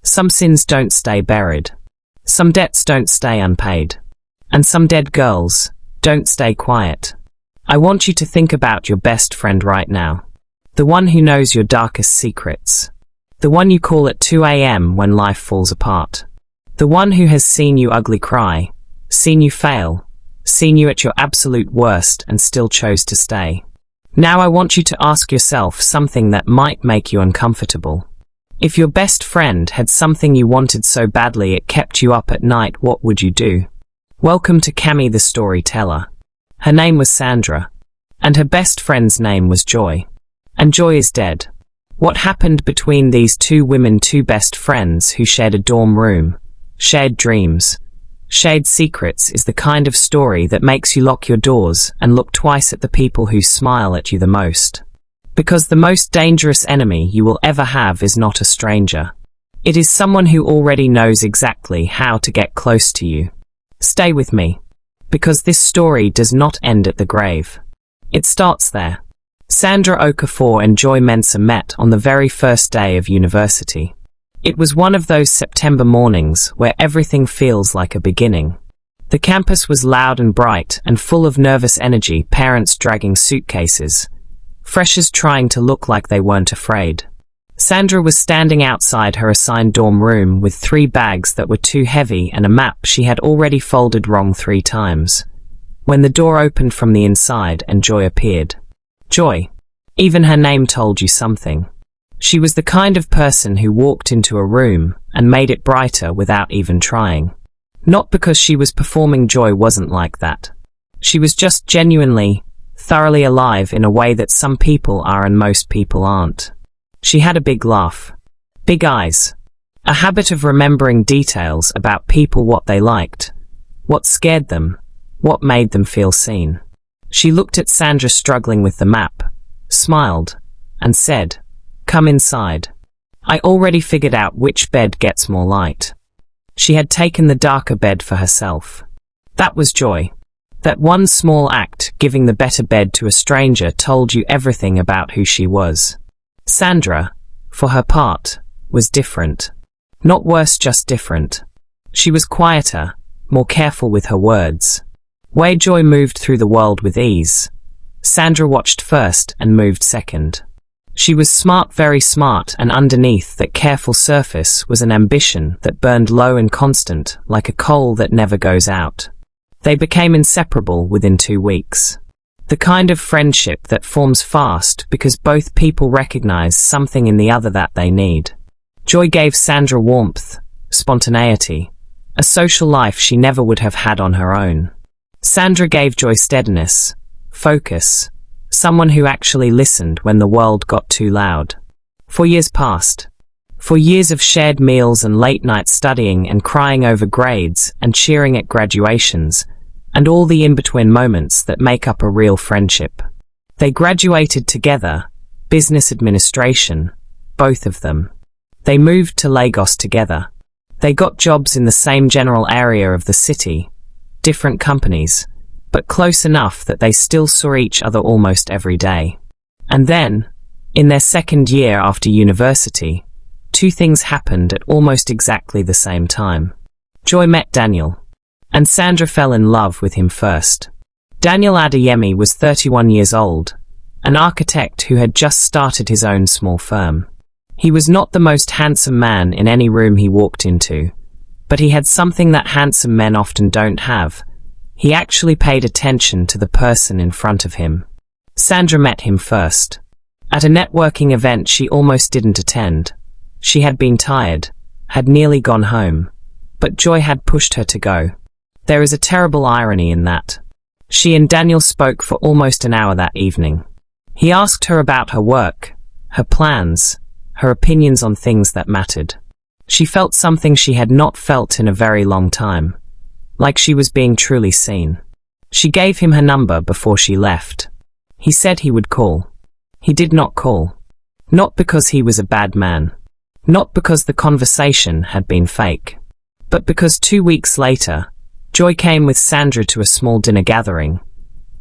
Some sins don't stay buried. Some debts don't stay unpaid. And some dead girls don't stay quiet. I want you to think about your best friend right now. The one who knows your darkest secrets. The one you call at 2 a.m. when life falls apart. The one who has seen you ugly cry, seen you fail, seen you at your absolute worst and still chose to stay. Now I want you to ask yourself something that might make you uncomfortable. If your best friend had something you wanted so badly it kept you up at night, what would you do? Welcome to Cammy the storyteller. Her name was Sandra, and her best friend's name was Joy. And Joy is dead. What happened between these two women, two best friends who shared a dorm room, shared dreams, shared secrets, is the kind of story that makes you lock your doors and look twice at the people who smile at you the most. Because the most dangerous enemy you will ever have is not a stranger. It is someone who already knows exactly how to get close to you. Stay with me, because this story does not end at the grave. It starts there. Sandra Okafor and Joy Mensah met on the very first day of university. It was one of those September mornings where everything feels like a beginning. The campus was loud and bright and full of nervous energy, parents dragging suitcases, freshers trying to look like they weren't afraid. Sandra was standing outside her assigned dorm room with 3 bags that were too heavy and a map she had already folded wrong 3 times, when the door opened from the inside and Joy appeared. Joy. Even her name told you something. She was the kind of person who walked into a room and made it brighter without even trying. Not because she was performing. Joy wasn't like that. She was just genuinely, thoroughly alive in a way that some people are and most people aren't. She had a big laugh, big eyes, a habit of remembering details about people, what they liked, what scared them, what made them feel seen. She looked at Sandra struggling with the map, smiled, and said, "Come inside. I already figured out which bed gets more light." She had taken the darker bed for herself. That was Joy. That one small act, giving the better bed to a stranger, told you everything about who she was. Sandra, for her part, was different. Not worse, just different. She was quieter, more careful with her words. Where Joy moved through the world with ease, Sandra watched first and moved second. She was smart, very smart, and underneath that careful surface was an ambition that burned low and constant, like a coal that never goes out. They became inseparable within 2 weeks. The kind of friendship that forms fast because both people recognize something in the other that they need. Joy gave Sandra warmth, spontaneity, a social life she never would have had on her own. Sandra gave Joy steadiness, focus, someone who actually listened when the world got too loud. 4 years passed. 4 years of shared meals and late-night studying and crying over grades and cheering at graduations, and all the in-between moments that make up a real friendship. They graduated together, business administration, both of them. They moved to Lagos together. They got jobs in the same general area of the city, different companies, but close enough that they still saw each other almost every day. And then, in their second year after university, 2 things happened at almost exactly the same time. Joy met Daniel, and Sandra fell in love with him first. Daniel Adeyemi was 31 years old, an architect who had just started his own small firm. He was not the most handsome man in any room he walked into, but he had something that handsome men often don't have. He actually paid attention to the person in front of him. Sandra met him first. At a networking event she almost didn't attend. She had been tired, had nearly gone home, but Joy had pushed her to go. There is a terrible irony in that. She and Daniel spoke for almost an hour that evening. He asked her about her work, her plans, her opinions on things that mattered. She felt something she had not felt in a very long time, like she was being truly seen. She gave him her number before she left. He said he would call. He did not call. Not because he was a bad man. Not because the conversation had been fake. But because 2 weeks later, Joy came with Sandra to a small dinner gathering.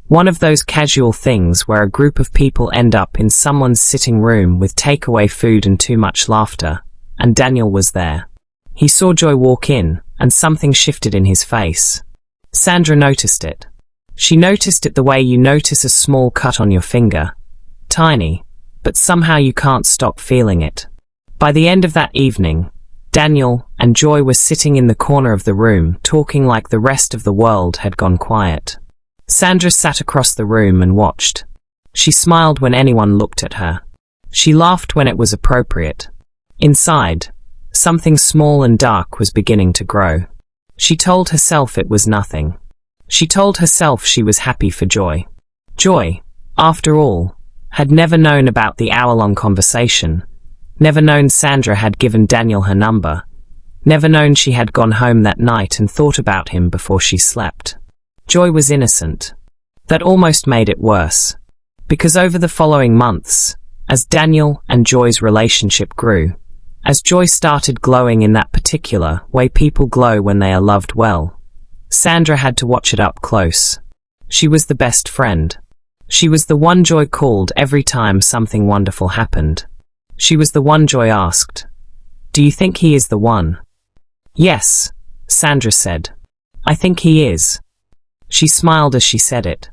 One of those casual things where a group of people end up in someone's sitting room with takeaway food and too much laughter, and Daniel was there. He saw Joy walk in, and something shifted in his face. Sandra noticed it. She noticed it the way you notice a small cut on your finger. Tiny, but somehow you can't stop feeling it. By the end of that evening, Daniel and Joy were sitting in the corner of the room, talking like the rest of the world had gone quiet. Sandra sat across the room and watched. She smiled when anyone looked at her. She laughed when it was appropriate. Inside, something small and dark was beginning to grow. She told herself it was nothing. She told herself she was happy for Joy. Joy, after all, had never known about the hour-long conversation, never known Sandra had given Daniel her number, never known she had gone home that night and thought about him before she slept. Joy was innocent. That almost made it worse. Because over the following months, as Daniel and Joy's relationship grew, as Joy started glowing in that particular way people glow when they are loved well, Sandra had to watch it up close. She was the best friend. She was the one Joy called every time something wonderful happened. She was the one Joy asked, "Do you think he is the one?" "Yes," Sandra said. "I think he is." She smiled as she said it.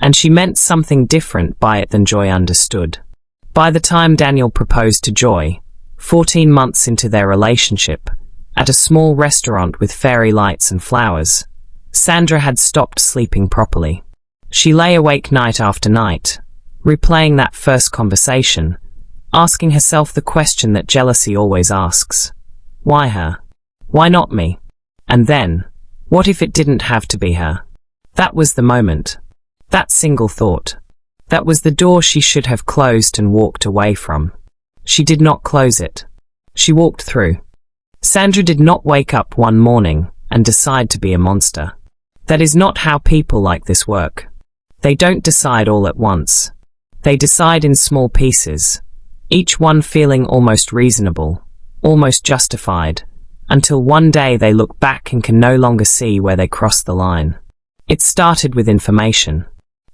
And she meant something different by it than Joy understood. By the time Daniel proposed to Joy, 14 months into their relationship, at a small restaurant with fairy lights and flowers, Sandra had stopped sleeping properly. She lay awake night after night, replaying that first conversation, asking herself the question that jealousy always asks. Why her? Why not me? And then, what if it didn't have to be her? That was the moment. That single thought. That was the door she should have closed and walked away from. She did not close it. She walked through. Sandra did not wake up one morning and decide to be a monster. That is not how people like this work. They don't decide all at once. They decide in small pieces, each one feeling almost reasonable, almost justified, until one day they look back and can no longer see where they crossed the line. It started with information.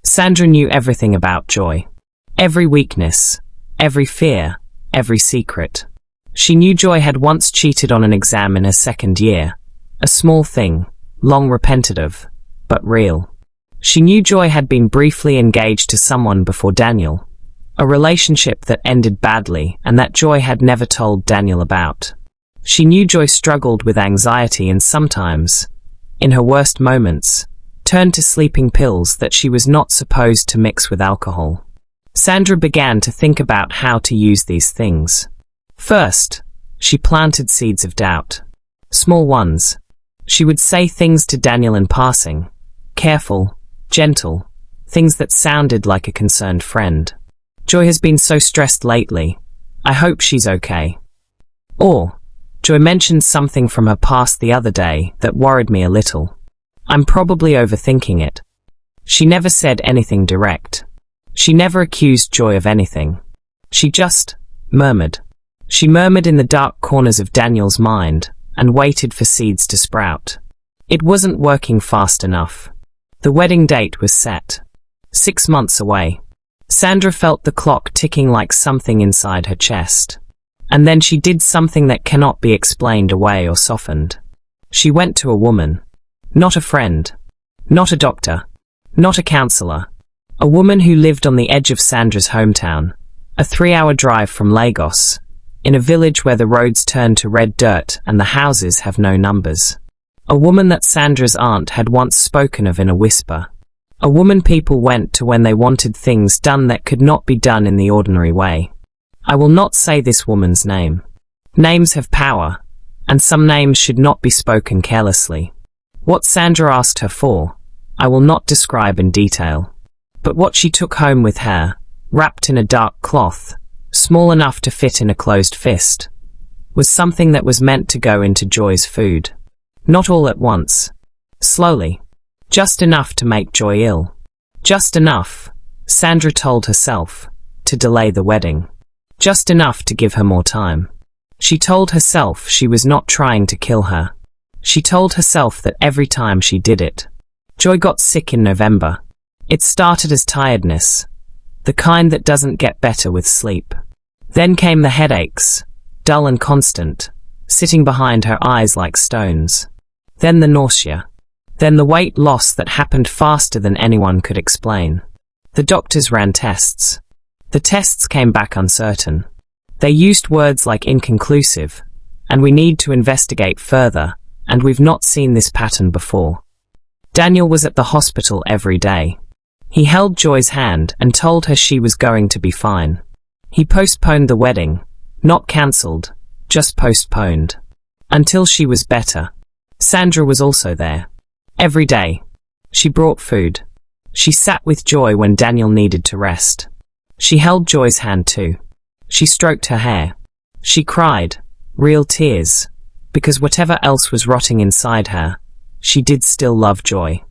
Sandra knew everything about Joy. Every weakness, every fear, every secret. She knew Joy had once cheated on an exam in her second year. A small thing, long repented of, but real. She knew Joy had been briefly engaged to someone before Daniel, a relationship that ended badly and that Joy had never told Daniel about. She knew Joy struggled with anxiety and sometimes, in her worst moments, turned to sleeping pills that she was not supposed to mix with alcohol. Sandra began to think about how to use these things. First, she planted seeds of doubt. Small ones. She would say things to Daniel in passing. Careful, gentle, things that sounded like a concerned friend. Joy has been so stressed lately. I hope she's okay. Or, Joy mentioned something from her past the other day that worried me a little. I'm probably overthinking it. She never said anything direct. She never accused Joy of anything. She just murmured. She murmured in the dark corners of Daniel's mind and waited for seeds to sprout. It wasn't working fast enough. The wedding date was set. 6 months away. Sandra felt the clock ticking like something inside her chest. And then she did something that cannot be explained away or softened. She went to a woman. Not a friend. Not a doctor. Not a counselor. A woman who lived on the edge of Sandra's hometown, a 3-hour drive from Lagos, in a village where the roads turn to red dirt and the houses have no numbers. A woman that Sandra's aunt had once spoken of in a whisper. A woman people went to when they wanted things done that could not be done in the ordinary way. I will not say this woman's name. Names have power, and some names should not be spoken carelessly. What Sandra asked her for, I will not describe in detail. But what she took home with her, wrapped in a dark cloth, small enough to fit in a closed fist, was something that was meant to go into Joy's food. Not all at once. Slowly. Just enough to make Joy ill. Just enough, Sandra told herself, to delay the wedding. Just enough to give her more time. She told herself she was not trying to kill her. She told herself that every time she did it. Joy got sick in November. It started as tiredness, the kind that doesn't get better with sleep. Then came the headaches, dull and constant, sitting behind her, eyes like stones. Then the nausea. Then the weight loss that happened faster than anyone could explain. The doctors ran tests. The tests came back uncertain. They used words like inconclusive, and we need to investigate further, and we've not seen this pattern before. Daniel was at the hospital every day. He held Joy's hand and told her she was going to be fine. He postponed the wedding, not cancelled, just postponed. Until she was better. Sandra was also there. Every day. She brought food. She sat with Joy when Daniel needed to rest. She held Joy's hand too. She stroked her hair. She cried, real tears, because whatever else was rotting inside her, she did still love Joy.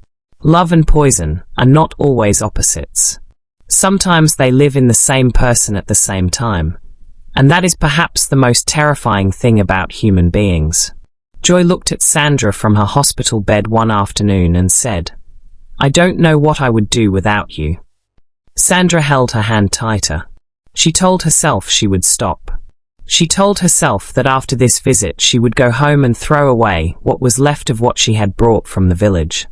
Love and poison are not always opposites. Sometimes they live in the same person at the same time, and that is perhaps the most terrifying thing about human beings. Joy looked at Sandra from her hospital bed one afternoon and said, "I don't know what I would do without you." Sandra held her hand tighter. She told herself she would stop. She told herself that after this visit she would go home and throw away what was left of what she had brought from the village.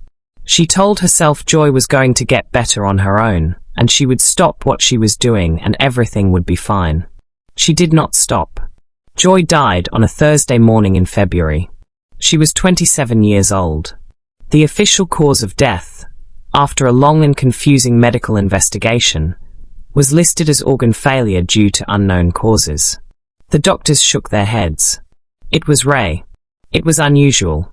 She told herself Joy was going to get better on her own, and she would stop what she was doing and everything would be fine. She did not stop. Joy died on a Thursday morning in February. She was 27 years old. The official cause of death, after a long and confusing medical investigation, was listed as organ failure due to unknown causes. The doctors shook their heads. It was rare. It was unusual.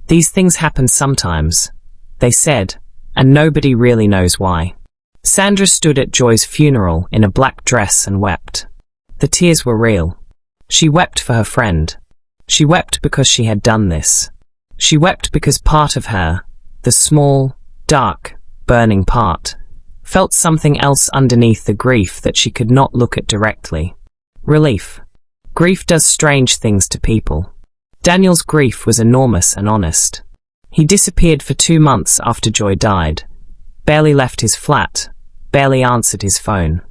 These things happen sometimes, they said, and nobody really knows why. Sandra stood at Joy's funeral in a black dress and wept. The tears were real. She wept for her friend. She wept because she had done this. She wept because part of her, the small, dark, burning part, felt something else underneath the grief that she could not look at directly. Relief. Grief does strange things to people. Daniel's grief was enormous and honest. He disappeared for 2 months after Joy died, barely left his flat, barely answered his phone.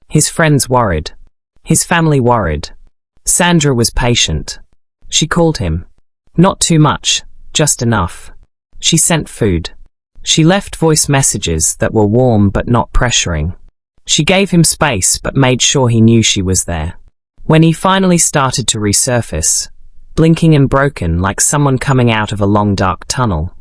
His friends worried. His family worried. Sandra was patient. She called him. Not too much, just enough. She sent food. She left voice messages that were warm but not pressuring. She gave him space but made sure he knew she was there. When he finally started to resurface, blinking and broken like someone coming out of a long dark tunnel,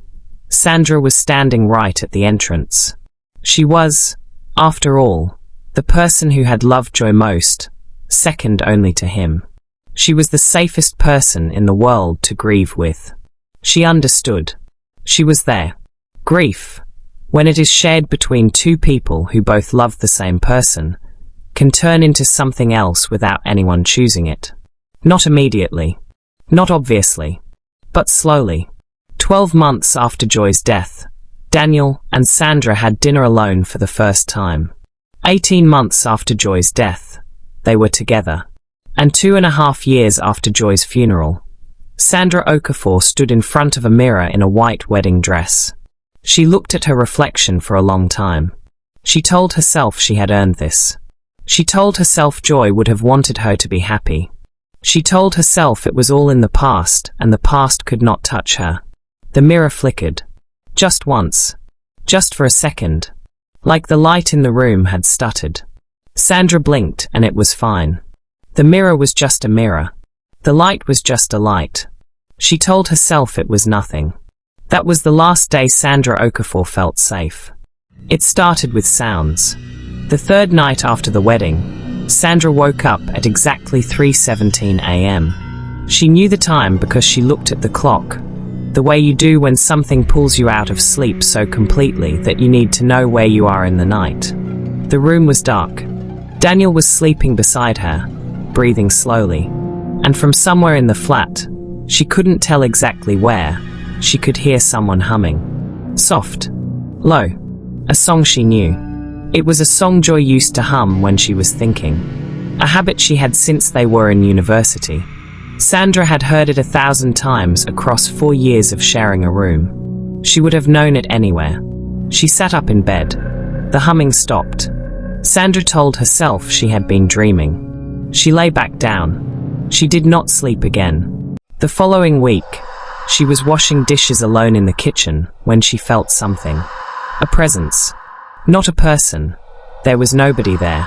Sandra was standing right at the entrance. She was, after all, the person who had loved Joy most, second only to him. She was the safest person in the world to grieve with. She understood. She was there. Grief, when it is shared between two people who both love the same person, can turn into something else without anyone choosing it. Not immediately. Not obviously. But slowly. 12 months after Joy's death, Daniel and Sandra had dinner alone for the first time. 18 months after Joy's death, they were together. And 2.5 years after Joy's funeral, Sandra Okafor stood in front of a mirror in a white wedding dress. She looked at her reflection for a long time. She told herself she had earned this. She told herself Joy would have wanted her to be happy. She told herself it was all in the past and the past could not touch her. The mirror flickered. Just once. Just for a second. Like the light in the room had stuttered. Sandra blinked and it was fine. The mirror was just a mirror. The light was just a light. She told herself it was nothing. That was the last day Sandra Okafor felt safe. It started with sounds. The third night after the wedding, Sandra woke up at exactly 3:17 a.m. She knew the time because she looked at the clock, the way you do when something pulls you out of sleep so completely that you need to know where you are in the night. The room was dark. Daniel was sleeping beside her, breathing slowly, and from somewhere in the flat, she couldn't tell exactly where, she could hear someone humming. Soft. Low. A song she knew. It was a song Joy used to hum when she was thinking. A habit she had since they were in university. Sandra had heard it 1,000 times across 4 years of sharing a room. She would have known it anywhere. She sat up in bed. The humming stopped. Sandra told herself she had been dreaming. She lay back down. She did not sleep again. The following week, she was washing dishes alone in the kitchen when she felt something. A presence. Not a person. There was nobody there.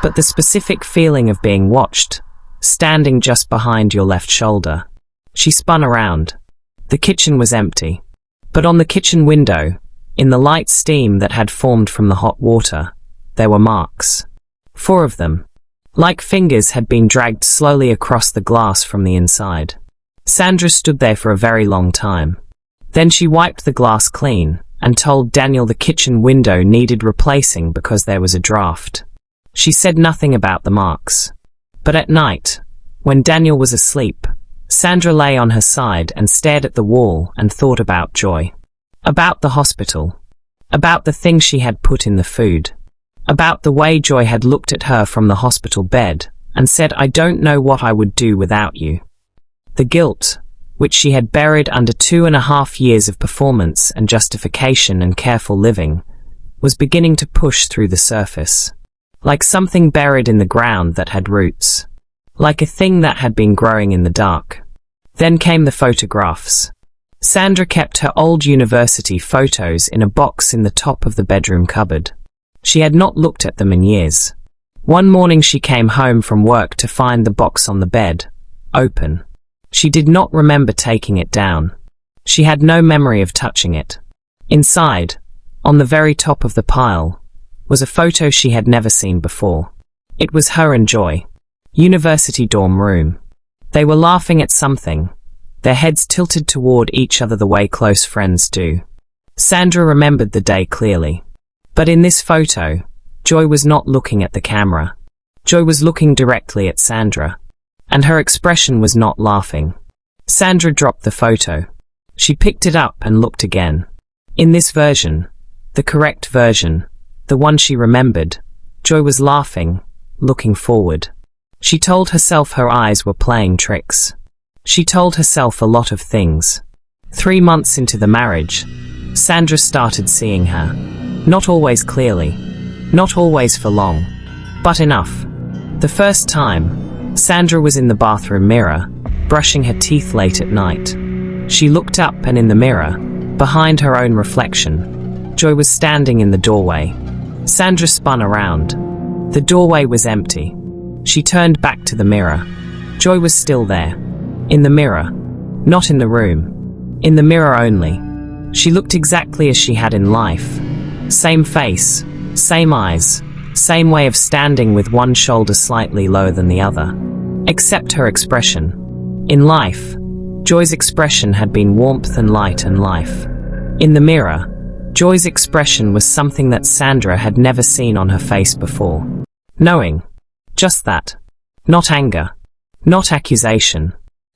But the specific feeling of being watched, standing just behind your left shoulder. She spun around. The kitchen was empty. But on the kitchen window, in the light steam that had formed from the hot water, there were marks. 4 of them. Like fingers had been dragged slowly across the glass from the inside. Sandra stood there for a very long time. Then she wiped the glass clean and told Daniel the kitchen window needed replacing because there was a draft. She said nothing about the marks. But at night, when Daniel was asleep, Sandra lay on her side and stared at the wall and thought about Joy. About the hospital. About the things she had put in the food. About the way Joy had looked at her from the hospital bed and said, "I don't know what I would do without you." The guilt, which she had buried under 2.5 years of performance and justification and careful living, was beginning to push through the surface. Like something buried in the ground that had roots. Like a thing that had been growing in the dark. Then came the photographs. Sandra kept her old university photos in a box in the top of the bedroom cupboard. She had not looked at them in years. One morning she came home from work to find the box on the bed, open. She did not remember taking it down. She had no memory of touching it. Inside, on the very top of the pile, was a photo she had never seen before. It was her and Joy. University dorm room. They were laughing at something, their heads tilted toward each other the way close friends do. Sandra remembered the day clearly. But in this photo, Joy was not looking at the camera. Joy was looking directly at Sandra. And her expression was not laughing. Sandra dropped the photo. She picked it up and looked again. In this version, the correct version, the one she remembered, Joy was laughing, looking forward. She told herself her eyes were playing tricks. She told herself a lot of things. 3 months into the marriage, Sandra started seeing her. Not always clearly. Not always for long. But enough. The first time, Sandra was in the bathroom mirror, brushing her teeth late at night. She looked up and in the mirror, behind her own reflection, Joy was standing in the doorway. Sandra spun around. The doorway was empty. She turned back to the mirror. Joy was still there. In the mirror. Not in the room. In the mirror only. She looked exactly as she had in life. Same face, same eyes, same way of standing with one shoulder slightly lower than the other. Except her expression. In life, Joy's expression had been warmth and light and life. In the mirror, Joy's expression was something that Sandra had never seen on her face before. Knowing. Just that. Not anger. Not accusation.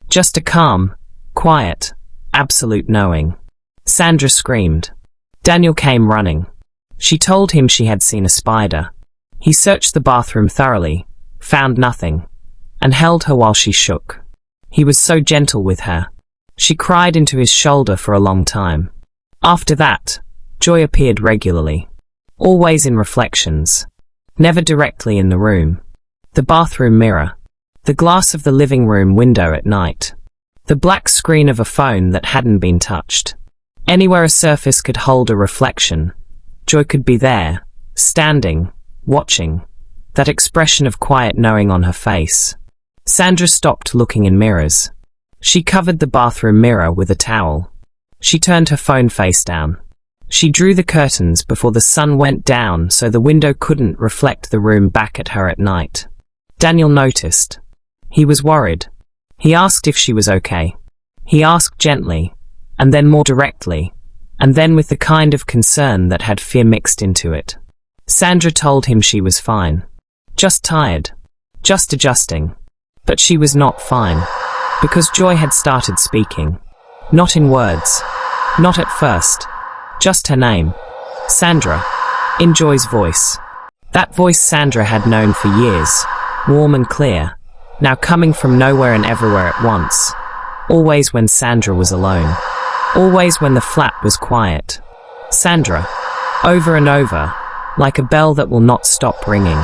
Just a calm, quiet, absolute knowing. Sandra screamed. Daniel came running. She told him she had seen a spider. He searched the bathroom thoroughly, found nothing, and held her while she shook. He was so gentle with her. She cried into his shoulder for a long time. After that, Joy appeared regularly. Always in reflections. Never directly in the room. The bathroom mirror. The glass of the living room window at night. The black screen of a phone that hadn't been touched. Anywhere a surface could hold a reflection, Joy could be there, standing, watching, that expression of quiet knowing on her face. Sandra stopped looking in mirrors. She covered the bathroom mirror with a towel. She turned her phone face down. She drew the curtains before the sun went down so the window couldn't reflect the room back at her at night. Daniel noticed. He was worried. He asked if she was okay. He asked gently, and then more directly, and then with the kind of concern that had fear mixed into it. Sandra told him she was fine. Just tired. Just adjusting. But she was not fine. Because Joy had started speaking. Not in words. Not at first. Just her name. Sandra. In Joy's voice. That voice Sandra had known for years. Warm and clear. Now coming from nowhere and everywhere at once. Always when Sandra was alone. Always when the flat was quiet. Sandra. Over and over. Like a bell that will not stop ringing.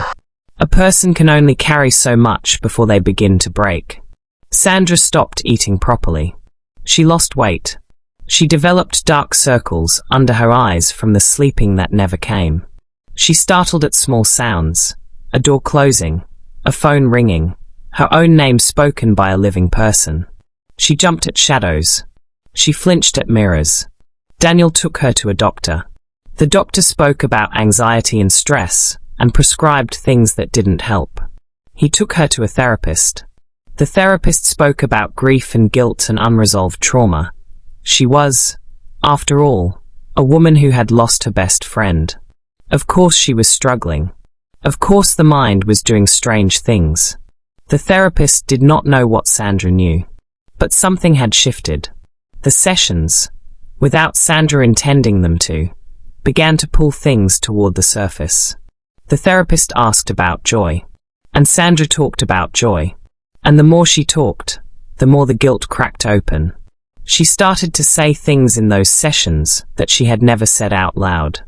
A person can only carry so much before they begin to break. Sandra stopped eating properly. She lost weight. She developed dark circles under her eyes from the sleeping that never came. She startled at small sounds, a door closing, a phone ringing, her own name spoken by a living person. She jumped at shadows. She flinched at mirrors. Daniel took her to a doctor. The doctor spoke about anxiety and stress and prescribed things that didn't help. He took her to a therapist. The therapist spoke about grief and guilt and unresolved trauma. She was, after all, a woman who had lost her best friend. Of course she was struggling. Of course the mind was doing strange things. The therapist did not know what Sandra knew. But something had shifted. The sessions, without Sandra intending them to, began to pull things toward the surface. The therapist asked about Joy. And Sandra talked about Joy. And the more she talked, the more the guilt cracked open. She started to say things in those sessions that she had never said out loud.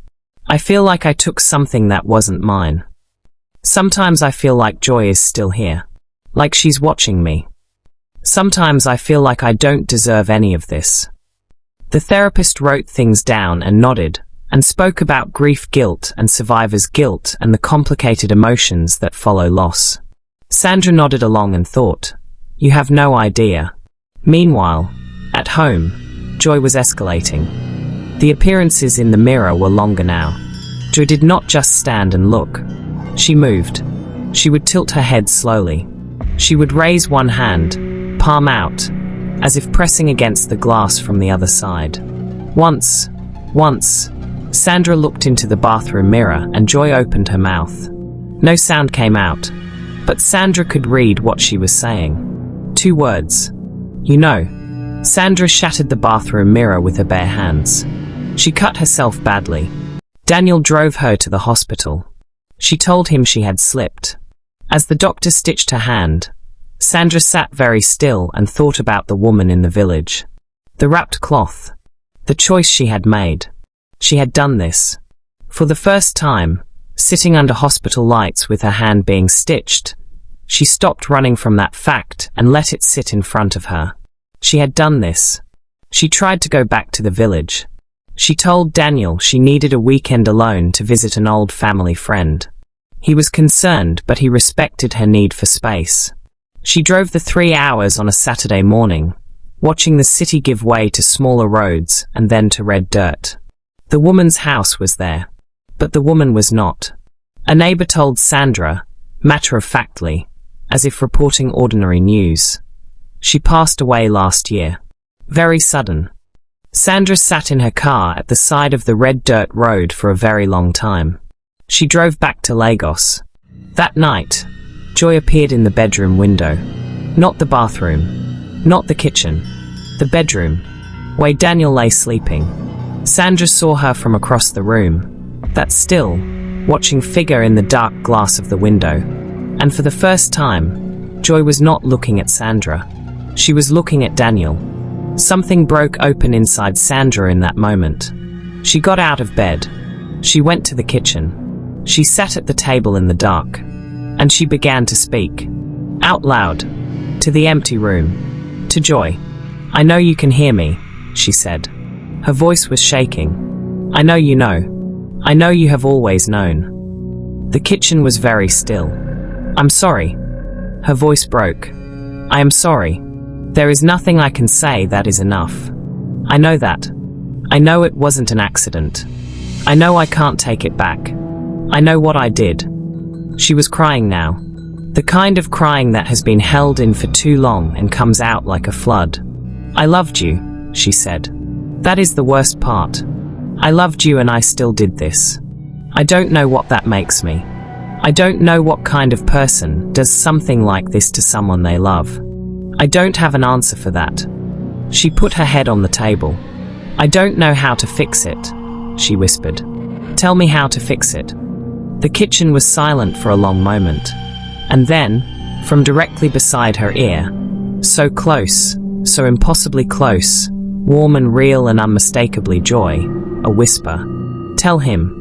I feel like I took something that wasn't mine. Sometimes I feel like Joy is still here. Like she's watching me. Sometimes I feel like I don't deserve any of this. The therapist wrote things down and nodded, and spoke about grief, guilt, and survivor's guilt and the complicated emotions that follow loss. Sandra nodded along and thought, "You have no idea." Meanwhile, at home, Joy was escalating. The appearances in the mirror were longer now. Joy did not just stand and look. She moved. She would tilt her head slowly. She would raise one hand, palm out, as if pressing against the glass from the other side. Once, Sandra looked into the bathroom mirror and Joy opened her mouth. No sound came out, but Sandra could read what she was saying. 2 words. "You know." Sandra shattered the bathroom mirror with her bare hands. She cut herself badly. Daniel drove her to the hospital. She told him she had slipped. As the doctor stitched her hand, Sandra sat very still and thought about the woman in the village. The wrapped cloth. The choice she had made. She had done this. For the first time, sitting under hospital lights with her hand being stitched, she stopped running from that fact and let it sit in front of her. She had done this. She tried to go back to the village. She told Daniel she needed a weekend alone to visit an old family friend. He was concerned, but he respected her need for space. She drove the 3 hours on a Saturday morning, watching the city give way to smaller roads and then to red dirt. The woman's house was there, but the woman was not. A neighbor told Sandra, matter-of-factly, as if reporting ordinary news. She passed away last year. Very sudden. Sandra sat in her car at the side of the red dirt road for a very long time. She drove back to Lagos. That night, Joy appeared in the bedroom window. Not the bathroom. Not the kitchen. The bedroom, where Daniel lay sleeping. Sandra saw her from across the room, that still, watching figure in the dark glass of the window. And for the first time, Joy was not looking at Sandra. She was looking at Daniel. Something broke open inside Sandra in that moment. She got out of bed. She went to the kitchen. She sat at the table in the dark. And she began to speak. Out loud. To the empty room. To Joy. "I know you can hear me," she said. Her voice was shaking. "I know you know. I know you have always known." The kitchen was very still. "I'm sorry." Her voice broke. "I am sorry. There is nothing I can say that is enough. I know that. I know it wasn't an accident. I know I can't take it back. I know what I did." She was crying now. The kind of crying that has been held in for too long and comes out like a flood. "I loved you," she said. "That is the worst part. I loved you and I still did this. I don't know what that makes me. I don't know what kind of person does something like this to someone they love. I don't have an answer for that." She put her head on the table. "I don't know how to fix it," she whispered. "Tell me how to fix it." The kitchen was silent for a long moment. And then, from directly beside her ear, so close, so impossibly close, warm and real and unmistakably Joy, a whisper. "Tell him."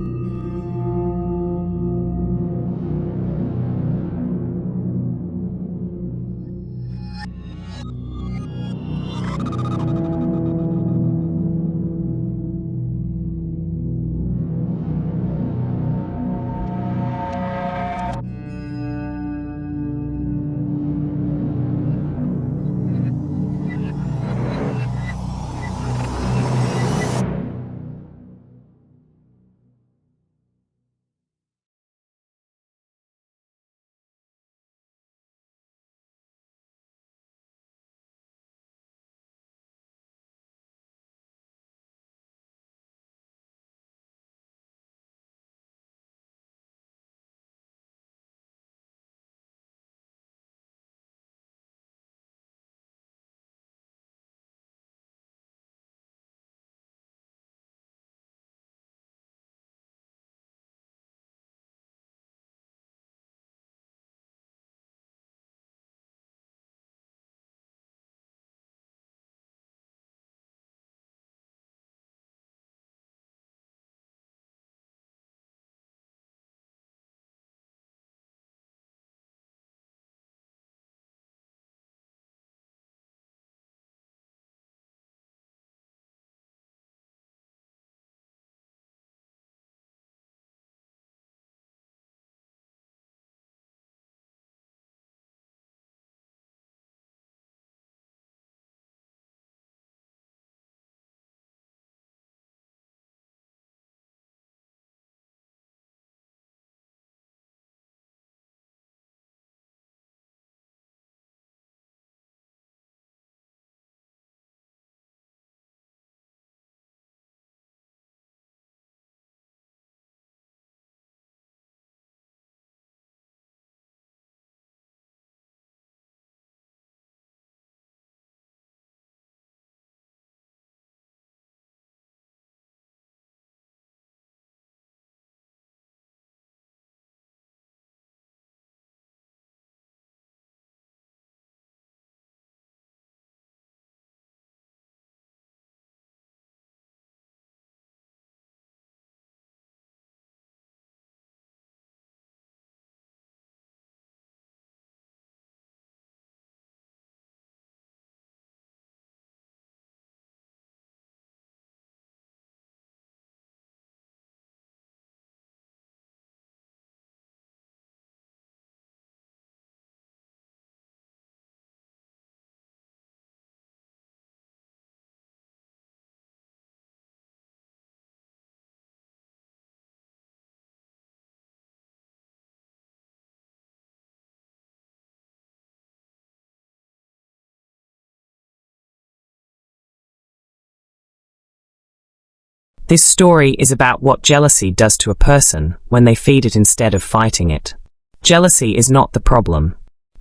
This story is about what jealousy does to a person when they feed it instead of fighting it. Jealousy is not the problem.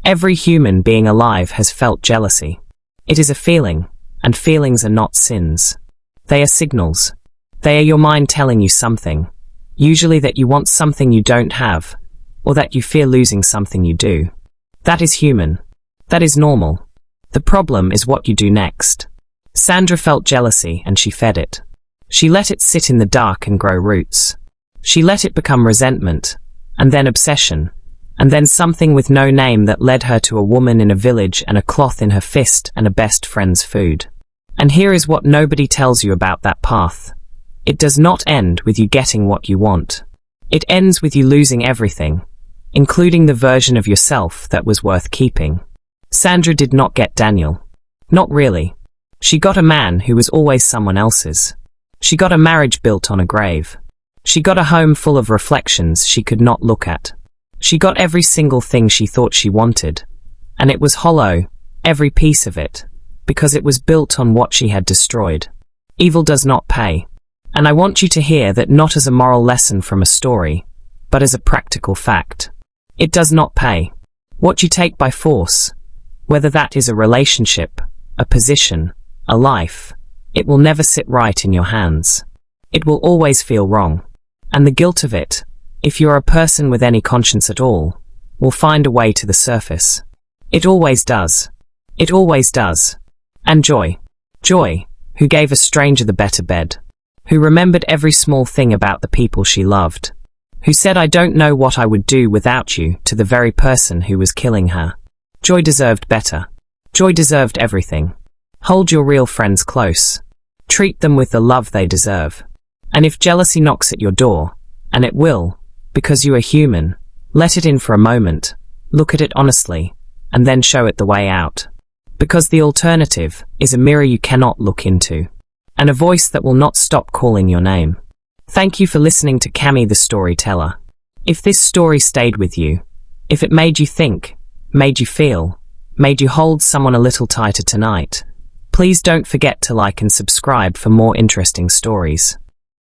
Every human being alive has felt jealousy. It is a feeling, and feelings are not sins. They are signals. They are your mind telling you something, usually that you want something you don't have, or that you fear losing something you do. That is human. That is normal. The problem is what you do next. Sandra felt jealousy and she fed it. She let it sit in the dark and grow roots. She let it become resentment, and then obsession, and then something with no name that led her to a woman in a village and a cloth in her fist and a best friend's food. And here is what nobody tells you about that path. It does not end with you getting what you want. It ends with you losing everything, including the version of yourself that was worth keeping. Sandra did not get Daniel. Not really. She got a man who was always someone else's. She got a marriage built on a grave. She got a home full of reflections she could not look at. She got every single thing she thought she wanted. And it was hollow, every piece of it, because it was built on what she had destroyed. Evil does not pay. And I want you to hear that not as a moral lesson from a story, but as a practical fact. It does not pay. What you take by force, whether that is a relationship, a position, a life, it will never sit right in your hands. It will always feel wrong. And the guilt of it, if you're a person with any conscience at all, will find a way to the surface. It always does. It always does. And Joy. Joy, who gave a stranger the better bed. Who remembered every small thing about the people she loved. Who said, "I don't know what I would do without you," to the very person who was killing her. Joy deserved better. Joy deserved everything. Hold your real friends close. Treat them with the love they deserve. And if jealousy knocks at your door, and it will, because you are human, let it in for a moment, look at it honestly, and then show it the way out. Because the alternative is a mirror you cannot look into, and a voice that will not stop calling your name. Thank you for listening to Cammy the Storyteller. If this story stayed with you, if it made you think, made you feel, made you hold someone a little tighter tonight, please don't forget to like and subscribe for more interesting stories.